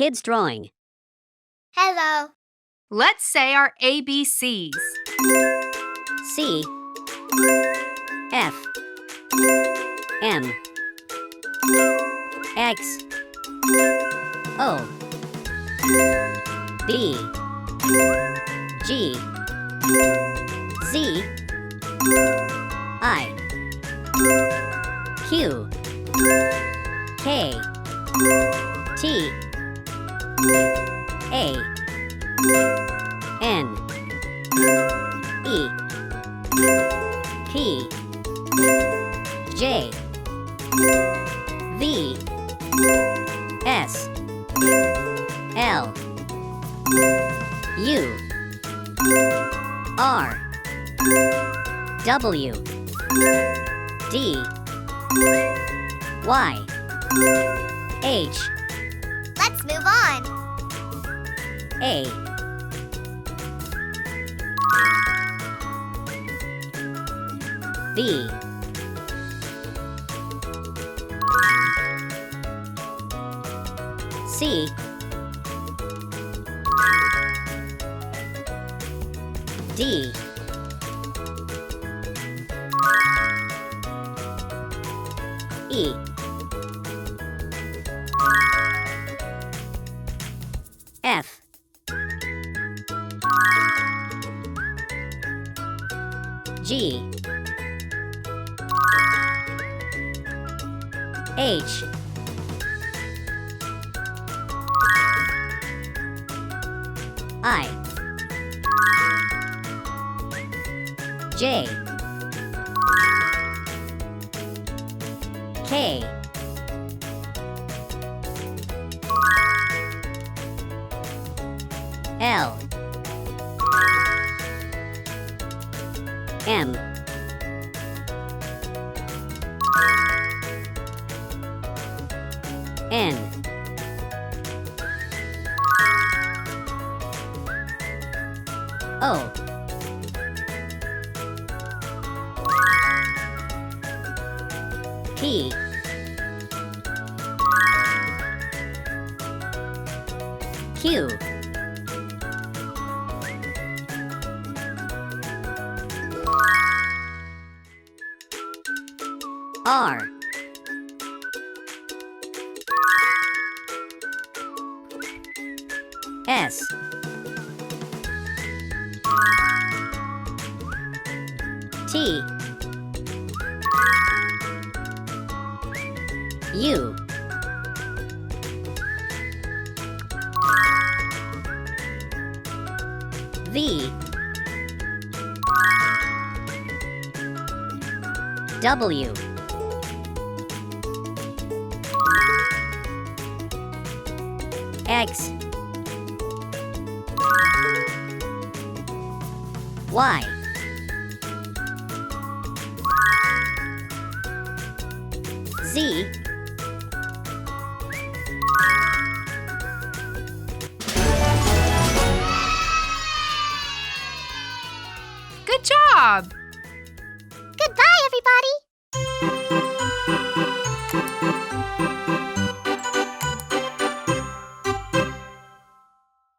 Kids drawing. Hello. Let's say our ABCs. C F M X O B G Z I Q K T A N E P J V S L U R W D Y H Let's move on. A B C D E F G H I J K L M N O P Q R S T U V W X Y Z Good job! Goodbye, everybody.